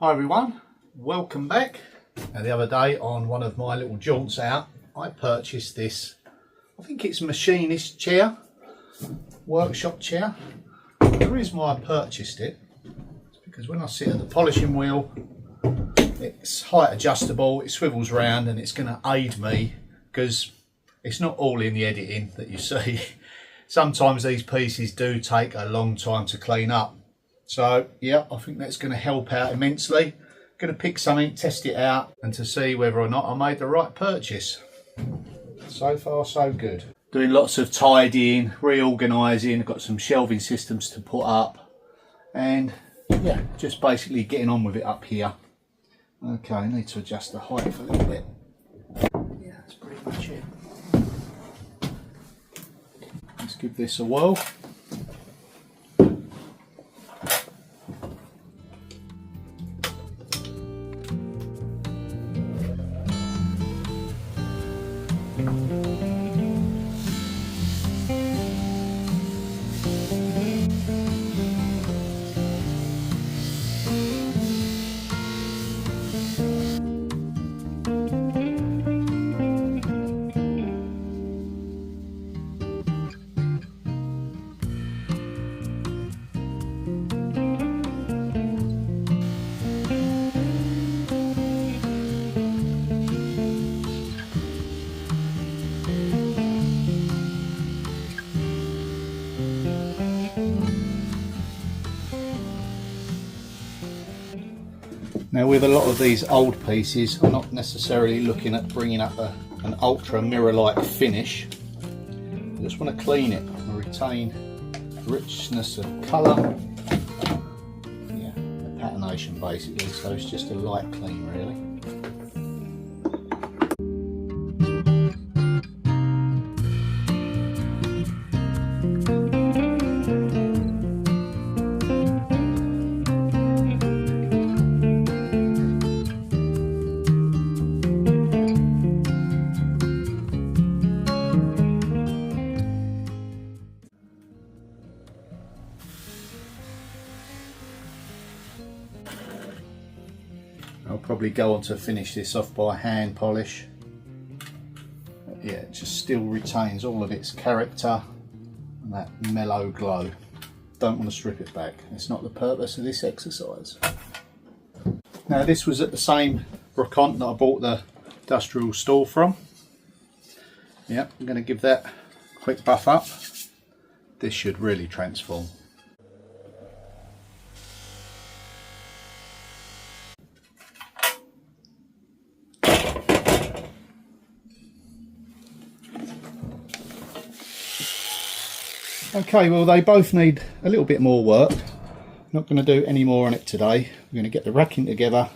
Hi everyone, welcome back. Now the other day on one of my little jaunts out, I purchased this, I think it's a machinist chair, workshop chair. The reason why I purchased it is because when I sit at the polishing wheel, it's height adjustable, it swivels round and it's going to aid me because it's not all in the editing that you see. Sometimes these pieces do take a long time to clean up. So yeah, I think that's going to help out immensely. Going to pick something, test it out, and to see whether or not I made the right purchase. So far so good. Doing lots of tidying, reorganising, got some shelving systems to put up, and yeah, just basically getting on with it up here. Okay, I need to adjust the height a little bit. Yeah, that's pretty much it. Let's give this a whirl. Now with a lot of these old pieces, I'm not necessarily looking at bringing up an ultra mirror-like finish. I just want to clean it and retain richness of colour. Yeah, the patination basically, so it's just a light clean really. I'll probably go on to finish this off by hand polish. But yeah, it just still retains all of its character and that mellow glow. Don't want to strip it back. It's not the purpose of this exercise. Now this was at the same brocante that I bought the industrial stool from. Yeah, I'm going to give that a quick buff up. This should really transform. Okay, well they both need a little bit more work. Not going to do any more on it today. We're going to get the racking together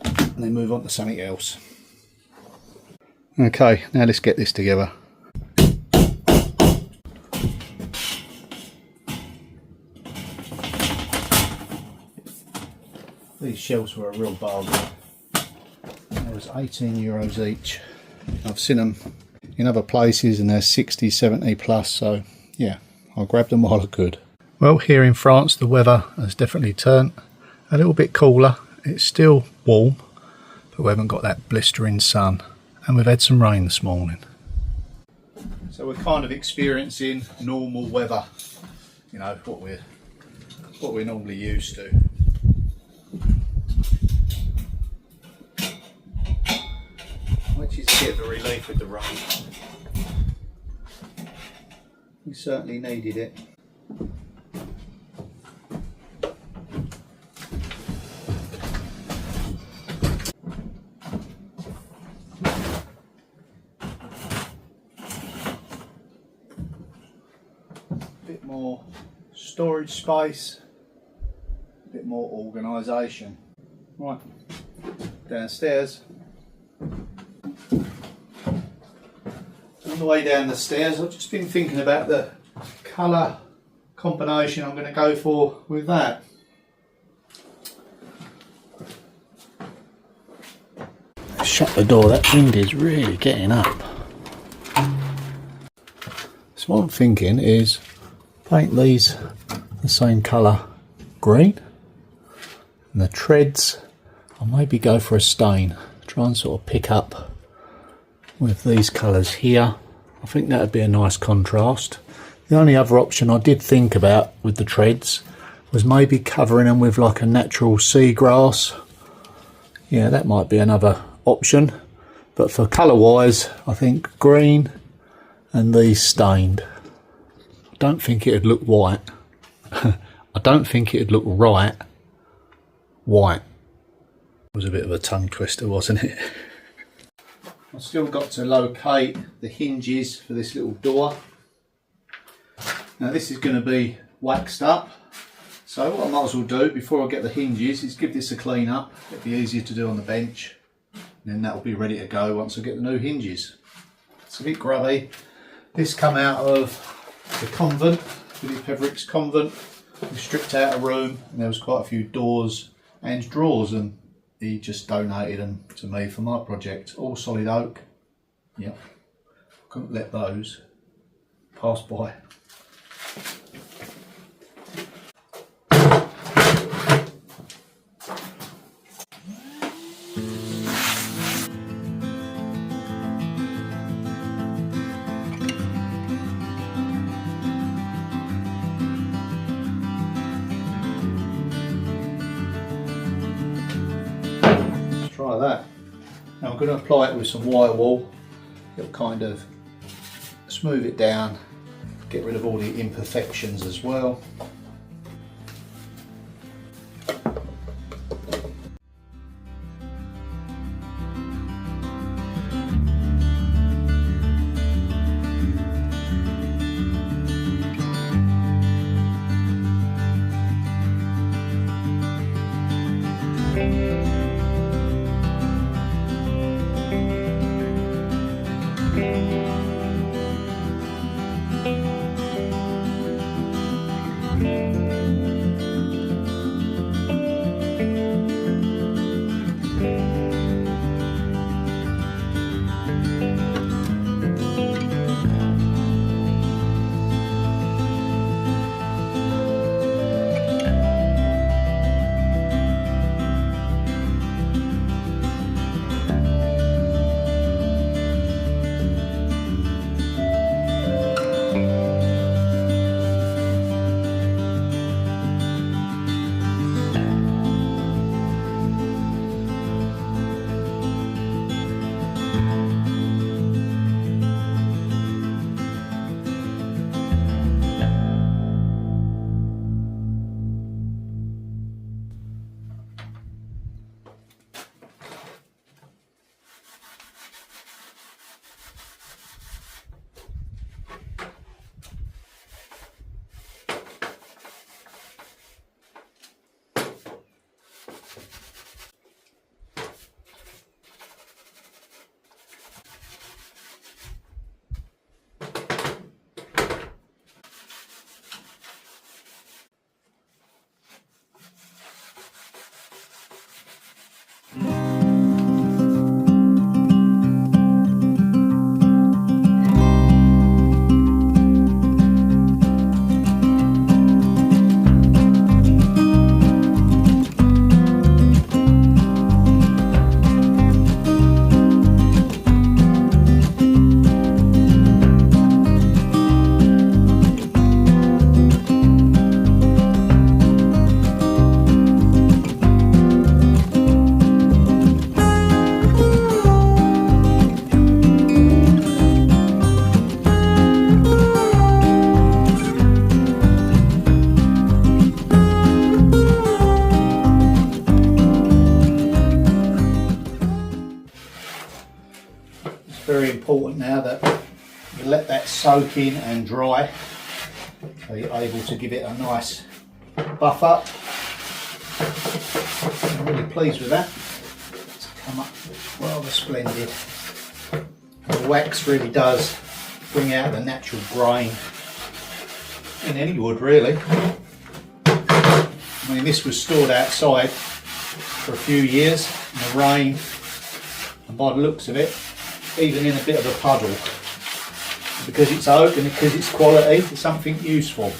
and then move on to something else. Okay, now let's get this together. These shelves were a real bargain. It was €18 each. I've seen them in other places and they're 60, 70 plus, so yeah, I grabbed them while I could. Well, here in France the weather has definitely turned a little bit cooler. It's still warm, but we haven't got that blistering sun, and we've had some rain this morning. So we're kind of experiencing normal weather, you know, what we're normally used to. Which is a bit of a relief with the rain. We certainly needed it. A bit more storage space, a bit more organisation. Right, downstairs. On the way down the stairs, I've just been thinking about the colour combination I'm going to go for with that. Shut the door, that wind is really getting up. So what I'm thinking is paint these the same colour green And the treads, I'll maybe go for a stain. Try and sort of pick up with these colours here. I think that would be a nice contrast. The only other option I did think about with the treads was maybe covering them with like a natural seagrass. Yeah, that might be another option. But for colour wise, I think green and these stained. I don't think it'd look white. I don't think it'd look right white. It was a bit of a tongue twister, wasn't it? I've still got to locate the hinges for this little door. Now this is going to be waxed up, so what I might as well do before I get the hinges is give this a clean up. It'll be easier to do on the bench, and then that'll be ready to go once I get the new hinges. It's a bit grubby. This come out of the Convent, Billy Peverick's Convent. We stripped out a room and there was quite a few doors and drawers, and he just donated them to me for my project. All solid oak. Yep. Couldn't let those pass by. Try that. Now I'm going to apply it with some wire wool. It'll kind of smooth it down, get rid of all the imperfections as well. Very important now that you let that soak in and dry, so you're able to give it a nice buff up. I'm really pleased with that. It's come up rather splendid. The wax really does bring out the natural grain in any wood, really. I mean, this was stored outside for a few years in the rain, and by the looks of it, even in a bit of a puddle. Because it's oak and because it's quality, it's something useful.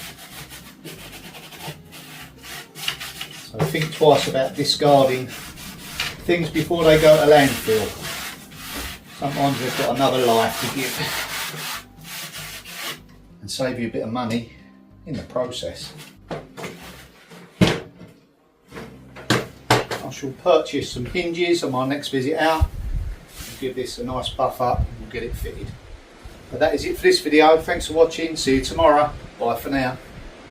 So think twice about discarding things before they go to landfill. Sometimes they've got another life to give and save you a bit of money in the process. I shall purchase some hinges on my next visit out. Give this a nice buff up and we'll get it fitted. But that is it for this video. Thanks for watching. See you tomorrow. Bye for now.